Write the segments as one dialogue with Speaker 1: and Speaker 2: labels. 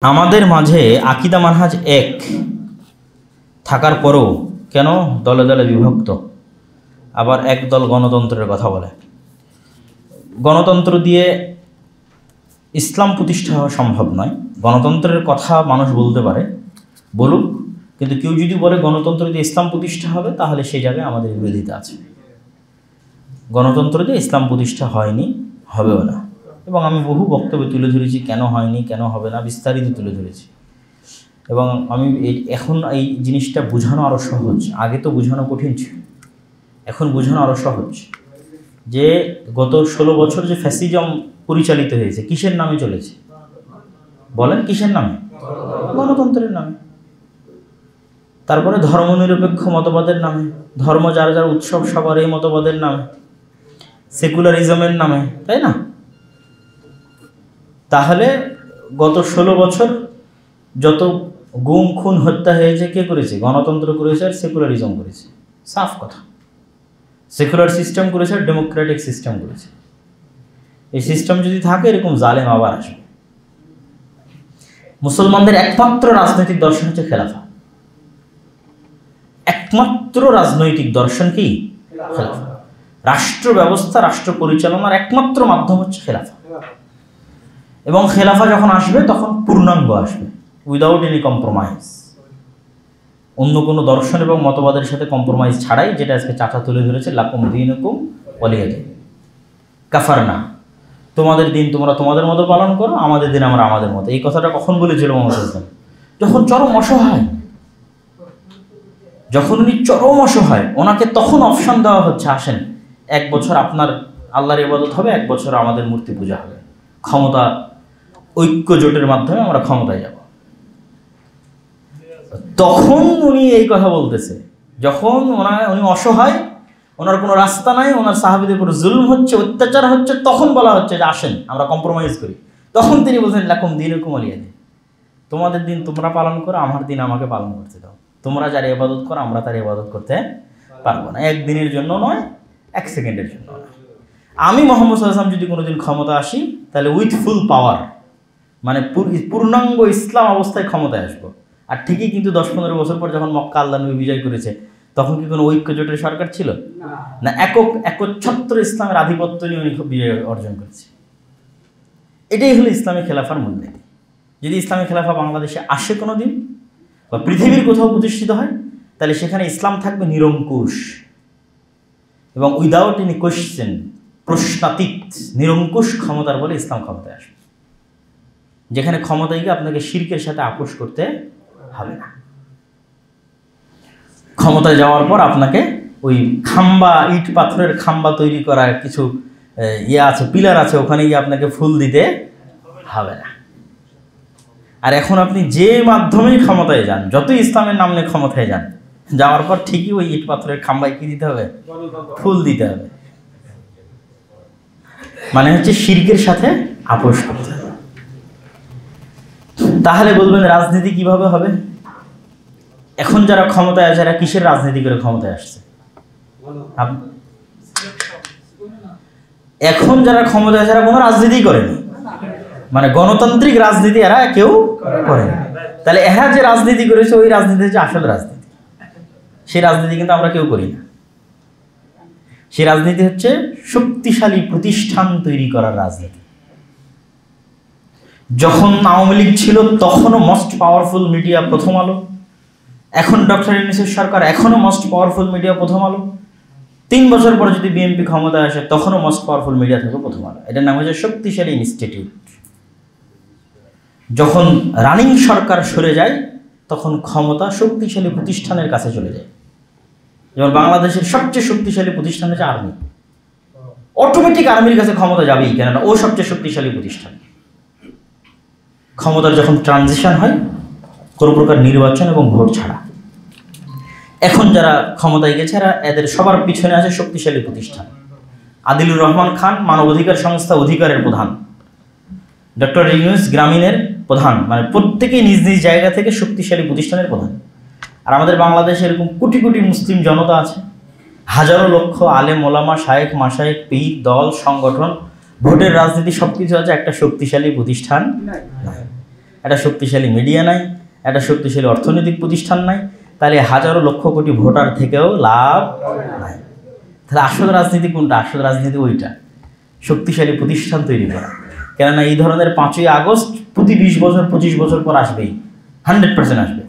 Speaker 1: আমাদের মাঝে আকিদা মানহাজ এক থাকার পরেও কেন দলে দলে বিভক্ত? আবার একদল গণতন্ত্রের কথা বলে। গণতন্ত্র দিয়ে ইসলাম প্রতিষ্ঠা হওয়া সম্ভব নয়। গণতন্ত্রের কথা মানুষ বলতে পারে, বলুক, কিন্তু কেউ যদি বলে গণতন্ত্র দিয়ে ইসলাম প্রতিষ্ঠা হবে, তাহলে সেই জায়গায় আমাদের বিরোধিতা আছে। গণতন্ত্র দিয়ে ইসলাম প্রতিষ্ঠা হয়নি, হবেও না। এবং আমি বহু বক্তব্যে তুলে ধরেছি কেন হয়নি, কেন হবে না, বিস্তারিত তুলে ধরেছি। এবং আমি এখন এই জিনিসটা বোঝানো আরও সহজ। আগে তো বোঝানো কঠিন ছিল, এখন বোঝানো আরও সহজ। যে গত 16 বছর যে ফ্যাসিজম পরিচালিত হয়েছে, কিসের নামে চলেছে বলেন? কিসের নামে? গণতন্ত্রের নামে। তারপরে ধর্মনিরপেক্ষ মতবাদের নামে, ধর্ম যার যার উৎসব সবার এই মতবাদের নামে, সেকুলারিজমের নামে, তাই না? তাহলে গত 16 বছর যত গুম খুন হত্যা হয়েছে কে করেছে? গণতন্ত্র করেছে আর সেকুলারিজম করেছে। সাফ কথা। সেকুলার সিস্টেম করেছে আর ডেমোক্রেটিক সিস্টেম করেছে। এই সিস্টেম যদি থাকে, এরকম জালেম আবার আসবে। মুসলমানদের একমাত্র রাজনৈতিক দর্শন হচ্ছে খেলাফা। একমাত্র রাজনৈতিক দর্শন কি? খেলাফা। রাষ্ট্র ব্যবস্থা, রাষ্ট্র পরিচালনার একমাত্র মাধ্যম হচ্ছে খেলাফা। এবং খেলাফা যখন আসবে তখন পূর্ণাঙ্গ আসবে, উইদাউট এনি কম্প্রোমাইজ। অন্য কোনো দর্শন এবং মতবাদের সাথে কম্প্রোমাইজ ছাড়াই, যেটা আজকে চাচা তুলে ধরেছে, লাকুম দীনুকুম ওয়ালিয়া দীন। কাফারনা, তোমাদের দিন তোমরা তোমাদের মতো পালন করো, আমাদের দিন আমরা আমাদের মতো। এই কথাটা কখন বলেছিল মুহাম্মদ? যখন চরম অসহায়, যখন উনি চরম অসহায়, ওনাকে তখন অপশন দেওয়া হচ্ছে, আসেন 1 বছর আপনার আল্লাহর ইবাদত হবে, 1 বছর আমাদের মূর্তি পূজা হবে। ক্ষমতা ঐক্য জোটের মাধ্যমে আমরা ক্ষমতায় যাব। তখন উনি এই কথা বলতেছে, যখন উনি অসহায়, ওনার কোনো রাস্তা নাই, ওনার সাহাবীদের উপর জুলুম হচ্ছে, অত্যাচার হচ্ছে, তখন বলা হচ্ছে যে আসেন আমরা কম্প্রোমাইজ করি। তখন তিনি বলছেন লাকুম দীনুকুম ওয়ালিয়া দীন। তোমাদের দিন তোমরা পালন করো, আমার দিন আমাকে পালন করতে দাও। তোমরা যার ইবাদত করো, আমরা তার ইবাদত করতে পারবো না। 1 দিনের জন্য নয়, 1 সেকেন্ডের জন্য নয়। আমি মুহাম্মদ সাল্লাল্লাহু আলাইহি ওয়াসাল্লাম যদি কোনোদিন ক্ষমতা আসি, তাহলে উইথ ফুল পাওয়ার, মানে পূর্ণাঙ্গ ইসলাম অবস্থায় ক্ষমতায় আসবো। আর ঠিকই কিন্তু 10-15 বছর পর যখন মক্কা আল্লাহ নবী বিজয় করেছে, তখন কি কোনো ঐক্য জোটের সরকার ছিল? না, একচ্ছত্র ইসলামের আধিপত্য নিয়ে উনি বিজয় অর্জন করেছে। এটাই হলো ইসলামী খেলাফার মূলনীতি। যদি ইসলামী খেলাফা বাংলাদেশে আসে কোনো দিন, বা পৃথিবীর কোথাও প্রতিষ্ঠিত হয়, তাহলে সেখানে ইসলাম থাকবে নিরঙ্কুশ এবং উইদাউট এনি কোয়েশ্চেন, প্রশ্নাতীত, নিরঙ্কুশ ক্ষমতার বলে ইসলাম ক্ষমতায় আসবে। যেখানে ক্ষমতায় গিয়ে আপনাকে শিরকের সাথে আপোষ করতে হবে না। ক্ষমতায় যাওয়ার পর আপনাকে ওই খাম্বা, ইট পাথরের খাম্বা তৈরি করা কিছু আছে, পিলার আছে, ওখানে গিয়ে আপনাকে ফুল দিতে হবে না। আর এখন আপনি যে মাধ্যমেই ক্ষমতায় যান, যতই ইসলামের নাম নিয়ে ক্ষমতায় যান, যাওয়ার পর ঠিকই ওই ইট পাথরের খাম্বায় কি দিতে হবে? ফুল দিতে হবে। মানে হচ্ছে শিরকের সাথে আপোষ করতে হবে। তাহলে বলবেন রাজনীতি কিভাবে হবে? এখন যারা ক্ষমতায় আছে, এরা কিসের রাজনীতি করে ক্ষমতায় আসছে? এখন যারা ক্ষমতায় আছে, এরা কোনো রাজনীতি করেনি, মানে গণতান্ত্রিক রাজনীতি এরা কেউ করেনি। তাহলে এরা যে রাজনীতি করেছে, ওই রাজনীতি হচ্ছে আসল রাজনীতি। সেই রাজনীতি কিন্তু আমরা কেউ করি না। সেই রাজনীতি হচ্ছে শক্তিশালী প্রতিষ্ঠান তৈরি করার রাজনীতি। যখন আওয়ামী লীগ ছিল, তখনও মোস্ট পাওয়ারফুল মিডিয়া প্রথম আলো। এখন ডক্টর ইউনূসের সরকার, এখনও মোস্ট পাওয়ারফুল মিডিয়া প্রথম আলো। 3 বছর পর যদি বিএনপি ক্ষমতায় আসে, তখনও মোস্ট পাওয়ারফুল মিডিয়া থাকবে প্রথম আলো। এটার নাম হচ্ছে শক্তিশালী ইনস্টিটিউট। যখন রানিং সরকার সরে যায়, তখন ক্ষমতা শক্তিশালী প্রতিষ্ঠানের কাছে চলে যায়। যেমন বাংলাদেশের সবচেয়ে শক্তিশালী প্রতিষ্ঠান হচ্ছে আর্মি। অটোমেটিক আর্মির কাছে ক্ষমতা যাবেই, কেননা ও সবচেয়ে শক্তিশালী প্রতিষ্ঠান। ক্ষমতার যখন ট্রানজিশন হয়, কোনো প্রকার নির্বাচন এবং ভোট ছাড়া, এখন যারা ক্ষমতায় গেছে, এদের সবার পিছনে আছে শক্তিশালী প্রতিষ্ঠান। আদিলুর রহমান খান মানবাধিকার সংস্থা অধিকারের প্রধান, ডক্টর ইউনূস গ্রামীণের প্রধান, মানে প্রত্যেকেই নিজ নিজ জায়গা থেকে শক্তিশালী প্রতিষ্ঠানের প্রধান। আর আমাদের বাংলাদেশে এরকম কোটি কোটি মুসলিম জনতা আছে, হাজারো লক্ষ আলেম ওলামা, শায়েখ মাশায়েখ, পীর, দল, সংগঠন, ভোটের রাজনীতি, সবকিছু আছে, একটা শক্তিশালী প্রতিষ্ঠান নাই। একটা শক্তিশালী মিডিয়া নাই, একটা শক্তিশালী অর্থনৈতিক প্রতিষ্ঠান নাই, তাহলে হাজারো লক্ষ কোটি ভোটার থেকেও লাভ নাই। তাহলে আসল রাজনীতি কোনটা? আসল রাজনীতি ওইটা, শক্তিশালী প্রতিষ্ঠান তৈরি করা। কেননা এই ধরনের 5ই আগস্ট প্রতি 20 বছর 25 বছর পর আসবেই, 100% আসবে।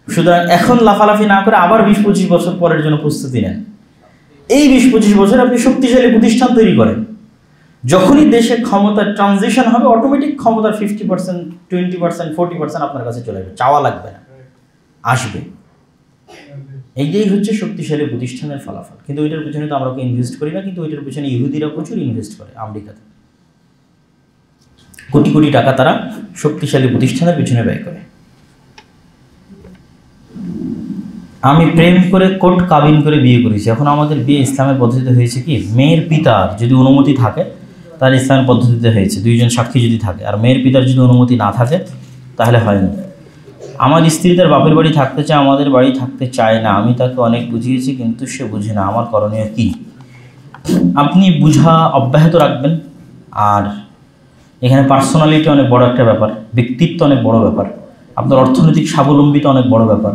Speaker 1: সুতরাং এখন লাফালাফি না করে আবার 20-25 বছর পরের জন্য প্রস্তুতি নেন। এই 20-25 বছর আপনি শক্তিশালী প্রতিষ্ঠান তৈরি করেন। যখনই দেশে ক্ষমতার ট্রানজিশন হবে, অটোমেটিক ক্ষমতার 50%, 20%, 40% আপনার কাছে চলে আসবে, চাওয়া লাগবে না, আসবে। এইটাই হচ্ছে শক্তিশালী প্রতিষ্ঠানের ফলাফল। কিন্তু ওইটার পিছনে তো আমরা ইনভেস্ট করি না, কিন্তু ওইটার পিছনে ইহুদিরা প্রচুর ইনভেস্ট করে। আমেরিকাতে কোটি কোটি টাকা তারা শক্তিশালী প্রতিষ্ঠানের পিছনে ব্যয় করে। আমি প্রেম করে কোর্ট কাবিন করে বিয়ে করেছি। এখন আমাদের বিয়ে ইসলামের পদ্ধতিতে হয়েছে কি, মেয়ের পিতার যদি অনুমতি থাকে তাহলে ইসলামের পদ্ধতিতে হয়েছে, 2 জন সাক্ষী যদি থাকে। আর মেয়ের পিতার যদি অনুমতি না থাকে তাহলে হয়নি। আমার স্ত্রী তার বাপের বাড়ি থাকতে চায়, আমাদের বাড়ি থাকতে চায় না। আমি তাকে অনেক বুঝিয়েছি কিন্তু সে বুঝে না, আমার করণীয় কি? আপনি বুঝা অব্যাহত রাখবেন। আর এখানে পার্সোনালিটি অনেক বড় একটা ব্যাপার, ব্যক্তিত্ব অনেক বড় ব্যাপার, আপনার অর্থনৈতিক স্বাবলম্বিতা অনেক বড় ব্যাপার।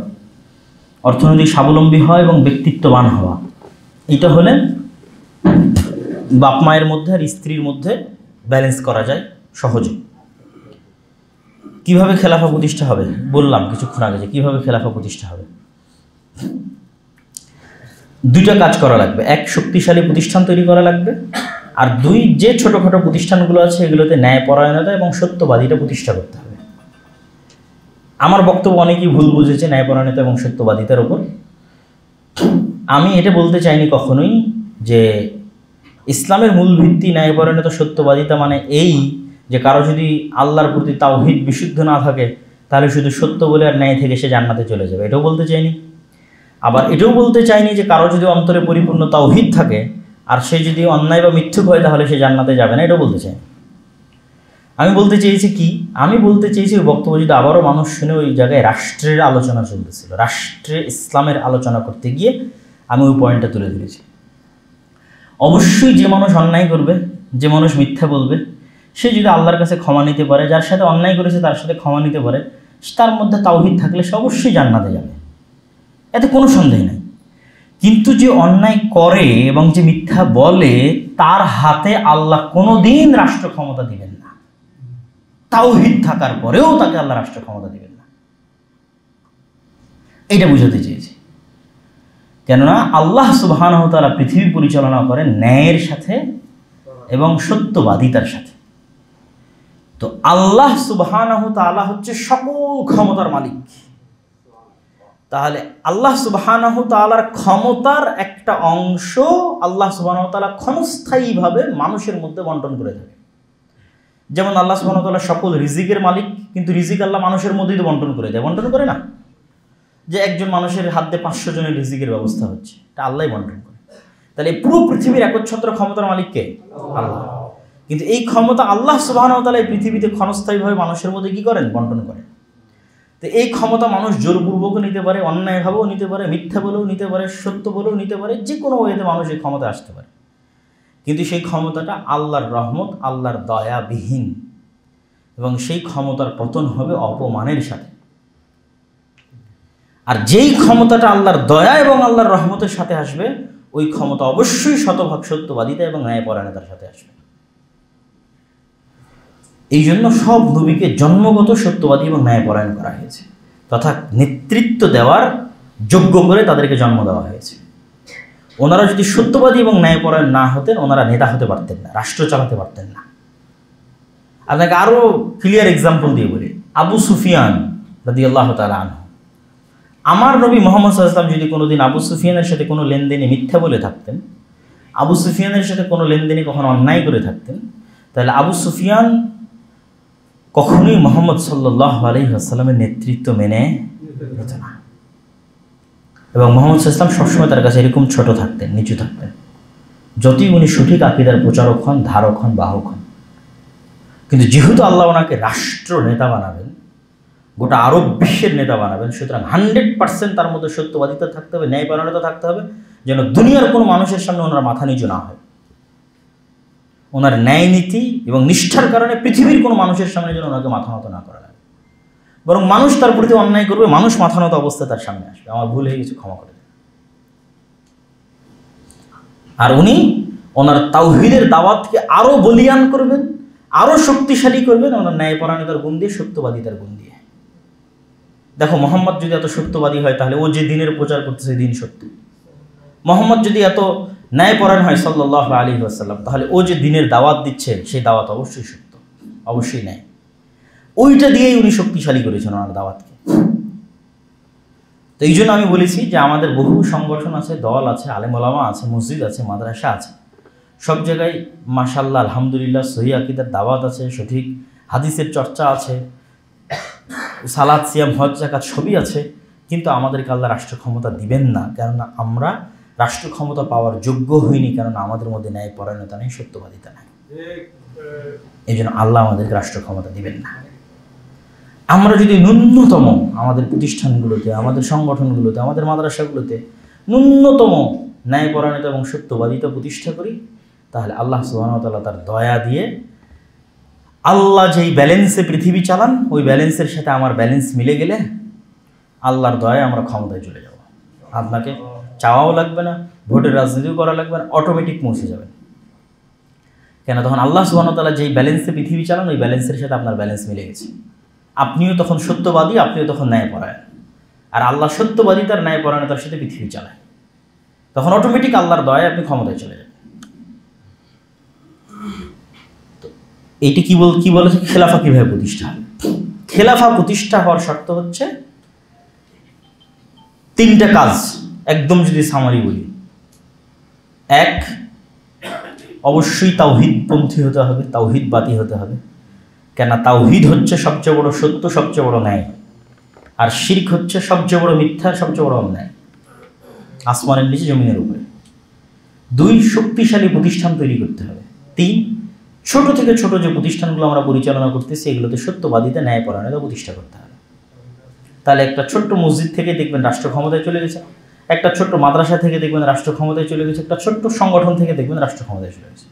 Speaker 1: অর্থনৈতিক স্বাবলম্বী হওয়া এবং ব্যক্তিত্ববান হওয়া, এটা হলে বাপ মায়ের মধ্যে আর স্ত্রীর মধ্যে ব্যালেন্স করা যায় সহজে। কিভাবে খেলাফা প্রতিষ্ঠা হবে বললাম কিছুক্ষণ আগে, যে কীভাবে খেলাফা প্রতিষ্ঠা হবে। 2টা কাজ করা লাগবে, 1 শক্তিশালী প্রতিষ্ঠান তৈরি করা লাগবে, আর 2 যে ছোটোখাটো প্রতিষ্ঠানগুলো আছে এগুলোতে ন্যায়পরায়ণতা এবং সত্যবাদিতা প্রতিষ্ঠা করতে হবে। আমার বক্তব্য অনেকেই ভুল বুঝেছে ন্যায়পরায়ণতা এবং সত্যবাদিতার ওপর। আমি এটা বলতে চাইনি কখনোই যে ইসলামের মূল ভিত্তি ন্যায়পরায়ণতা সত্যবাদিতা মানে এই যে কারো যদি আল্লাহর প্রতি তাওহীদ বিশুদ্ধ না থাকে তাহলে শুধু সত্য বলে আর ন্যায় থেকে সে জান্নাতে চলে যাবে, এটাও বলতে চাইনি। আবার এটাও বলতে চাইনি যে কারো যদি অন্তরে পরিপূর্ণ তাওহীদ থাকে আর সে যদি অন্যায় বা মিথ্যুক হয় তাহলে সে জান্নাতে যাবে না, এটাও বলতে চাই। আমি বলতে চেয়েছি কি, আমি বলতে চেয়েছি ওই বক্তব্য যদি আবারও মানুষ শুনে, ওই জায়গায় রাষ্ট্রের আলোচনা চলতেছিল, রাষ্ট্রে ইসলামের আলোচনা করতে গিয়ে আমি ওই পয়েন্টটা তুলে ধরেছি। অবশ্যই যে মানুষ অন্যায় করবে, যে মানুষ মিথ্যা বলবে, সে যদি আল্লাহর কাছে ক্ষমা নিতে পারে, যার সাথে অন্যায় করেছে তার সাথে ক্ষমা নিতে পারে, তার মধ্যে তাওহীদ থাকলে সে অবশ্যই জান্নাতে যাবে, এতে কোনো সন্দেহ নেই। কিন্তু যে অন্যায় করে এবং যে মিথ্যা বলে তার হাতে আল্লাহ কোনোদিন রাষ্ট্র ক্ষমতা দিবেন না, তাওহীদ থাকার পরেও তাকে আল্লাহ রাষ্ট্র ক্ষমতা দিবেন না, এটা বুঝাতে চেয়েছি। কেননা আল্লাহ সুবহানাহু ওয়া তাআলা পৃথিবী পরিচালনা করেন ন্যায়ের সাথে এবং সত্যবাদিতার সাথে। তো আল্লাহ সুবহানাহু ওয়া তাআলা হচ্ছে সকল ক্ষমতার মালিক। তাহলে আল্লাহ সুবহানাহু ওয়া তাআলার ক্ষমতার একটা অংশ আল্লাহ সুবহানাহু ওয়া তাআলা ক্ষণস্থায়ীভাবে মানুষের মধ্যে বন্টন করে থাকে। যেমন আল্লাহ সুবহানাহু ওয়া তাআলা সকল রিজিকের মালিক, কিন্তু রিজিক আল্লাহ মানুষের মধ্যেই তো বন্টন করে দেয়, বন্টন করে না? যে একজন মানুষের হাত দিয়ে 500 জনের রিজিকের ব্যবস্থা হচ্ছে, এটা আল্লাহই বন্টন করে। তাহলে পুরো পৃথিবীর একচ্ছত্র ক্ষমতার মালিক কে? আল্লাহ। কিন্তু এই ক্ষমতা আল্লাহ সুবহানাহু ওয়া তাআলা এই পৃথিবীতে ক্ষণস্থায়ীভাবে মানুষের মধ্যে কি করেন? বন্টন করেন। তো এই ক্ষমতা মানুষ জোরপূর্বকও নিতে পারে, অন্যায়ভাবেও নিতে পারে, মিথ্যা বলেও নিতে পারে, সত্য বলেও নিতে পারে, যে কোনো ওয়েতে মানুষ এই ক্ষমতা আসতে পারে। কিন্তু সেই ক্ষমতাটা আল্লাহর রহমত, আল্লাহর দয়াবিহীন, এবং সেই ক্ষমতার পতন হবে অপমানের সাথে। আর যেই ক্ষমতাটা আল্লাহর দয়া এবং আল্লাহর রহমতের সাথে আসবে, ওই ক্ষমতা অবশ্যই শতভাগ সত্যবাদিতা এবং ন্যায়পরায়ণতার সাথে আসবে। এই জন্য সব নবীকে জন্মগত সত্যবাদী এবং ন্যায়পরায়ণ করা হয়েছে, তথা নেতৃত্ব দেওয়ার যোগ্য করে তাদেরকে জন্ম দেওয়া হয়েছে। ওনারা যদি সত্যবাদী এবং ন্যায়পরায়ণ না হতেন, ওনারা নেতা হতে পারতেন না, রাষ্ট্র চালাতে পারতেন না। আপনাকে আরও ক্লিয়ার এক্সাম্পল দিয়ে বলি, আবু সুফিয়ান রাদিয়াল্লাহু তাআলা আনহু। আমার নবী মুহাম্মদ সাল্লাল্লাহু আলাইহি ওয়াসাল্লাম যদি কোনোদিন আবু সুফিয়ানের সাথে কোনো লেনদেনে মিথ্যা বলে থাকতেন, আবু সুফিয়ানের সাথে কোনো লেনদেনে কখনো অন্যায় করে থাকতেন, তাহলে আবু সুফিয়ান কখনোই মুহাম্মদ সাল্লাল্লাহু আলাইহি ওয়াসাল্লামের নেতৃত্ব মেনে নিত না। এবং মুহাম্মদ সাল্লাল্লাহু আলাইহি ওয়াসাল্লাম সবসময় তার কাছে এরকম ছোট থাকতেন, নিচু থাকতেন, যতই উনি সঠিক আকীদার প্রচারক হন, ধারক হন, বাহক হন। কিন্তু যেহেতু আল্লাহ ওনাকে রাষ্ট্র নেতা বানাবেন, গোটা আরব বিশ্বের নেতা বানাবেন, সুতরাং 100% তার মধ্যে সত্যবাদিতা থাকতে হবে, ন্যায়পরায়ণতা থাকতে হবে, যেন দুনিয়ার কোনো মানুষের সামনে ওনার মাথা নিচু না হয়। ওনার ন্যায় নীতি এবং নিষ্ঠার কারণে পৃথিবীর কোনো মানুষের সামনে যেন ওনাকে মাথা নত না করা লাগে। বরং মানুষ তার প্রতি অন্যায় করবে, মানুষ মাথা নত অবস্থায় তার সামনে আসবে, আমার ভুল হয়ে গেছে, ক্ষমা করে দেন। আর উনি ওনার তাওহীদের দাওয়াতকে আরো বলিয়ান করবেন, আরো শক্তিশালী করবেন ওনার ন্যায়পরায়ণতার গুণ দিয়ে, সত্যবাদিতার গুণ দিয়ে। দেখো, মোহাম্মদ যদি এত সত্যবাদী হয়, তাহলে ও যে দিনের প্রচার করতেছে দিন সত্য। মোহাম্মদ যদি এত ন্যায়পরায়ণ হয় সাল্লাল্লাহু আলাইহি ওয়াসাল্লাম, তাহলে ও যে দিনের দাওয়াত দিচ্ছে সেই দাওয়াত অবশ্যই সত্য, অবশ্যই ন্যায়। ওইটা দিয়েই উনি শক্তিশালী করেছেন ওনার দাওয়াতকে। তো এই জন্য আমি বলেছি যে আমাদের বহু সংগঠন আছে, দল আছে, আলেম ওলামা আছে, মসজিদ আছে, মাদ্রাসা আছে, সব জায়গায় মাশাআল্লাহ আলহামদুলিল্লাহ সহিহ আকীদার দাওয়াত আছে, সঠিক হাদিসের চর্চা আছে, সালাত সিয়াম হজ যাকাত সবই আছে, কিন্তু আমাদেরকে আল্লাহ রাষ্ট্র ক্ষমতা দিবেন না, কেননা আমরা রাষ্ট্র ক্ষমতা পাওয়ার যোগ্য হইনি, কেননা আমাদের মধ্যে ন্যায়পরায়ণতা নেই, সত্যবাদিতা নেই। এই জন্য আল্লাহ আমাদেরকে রাষ্ট্র ক্ষমতা দিবেন না। আমরা যদি ন্যূনতম আমাদের প্রতিষ্ঠানগুলোতে, আমাদের সংগঠনগুলোতে, আমাদের মাদ্রাসাগুলোতে ন্যূনতম ন্যায়পরায়ণতা এবং সত্যবাদিতা প্রতিষ্ঠা করি, তাহলে আল্লাহ সুবহানাহু ওয়া তাআলা তার দয়া দিয়ে, আল্লাহ যেই ব্যালেন্সে পৃথিবী চালান, ওই ব্যালেন্সের সাথে আমার ব্যালেন্স মিলে গেলে আল্লাহর দয়ায় আমরা ক্ষমতায় চলে যাব। আপনাকে চাওয়াও লাগবে না, ভোটের রাজনীতিও করা লাগবে না, অটোমেটিক পৌঁছে যাবেন। কেন? তখন আল্লাহ সুবহানাহু ওয়া তাআলা যেই ব্যালেন্সে পৃথিবী চালান, ওই ব্যালেন্সের সাথে আপনার ব্যালেন্স মিলে গেছে। আপনিও তখন সত্যবাদী, আপনিও তখন ন্যায়পরায়ণ। আর আল্লাহ সত্যবাদী তার ন্যায়পরায়ণতার সাথে পৃথিবী চালায়, তখন অটোমেটিক আল্লাহর দয়ায় আপনি ক্ষমতায় চলে যাবেন। এইটি কি বলেছে? খেলাফা কিভাবে প্রতিষ্ঠা হবে? খেলাফা প্রতিষ্ঠা হওয়ার শর্ত হচ্ছে তিনটা কাজ, একদম যদি সামারি বলি। এক, অবশ্যই তাওহীদপন্থী হতে হবে, তাওহীদবাদী হতে হবে। কেন? তাওহীদ হচ্ছে সবচেয়ে বড় সত্য, সবচেয়ে বড় ন্যায়, আর শিরক হচ্ছে সবচেয়ে বড় মিথ্যা, সবচেয়ে বড় অন্যায়, আসমানের নিচে জমিনের উপরে। দুই, শক্তিশালী প্রতিষ্ঠান তৈরি করতে হবে। তিন, ছোট থেকে ছোট যে প্রতিষ্ঠানগুলো আমরা পরিচালনা করতেছি, এগুলোতে সত্যবাদিতা, ন্যায়পরায়ণতা প্রতিষ্ঠা করতে হবে। তাহলে একটা ছোট্ট মসজিদ থেকে দেখবেন রাষ্ট্র ক্ষমতায় চলে গেছে, একটা ছোট্ট মাদ্রাসা থেকে দেখবেন রাষ্ট্র ক্ষমতায় চলে গেছে, একটা ছোট্ট সংগঠন থেকে দেখবেন রাষ্ট্র ক্ষমতায় চলে গেছে।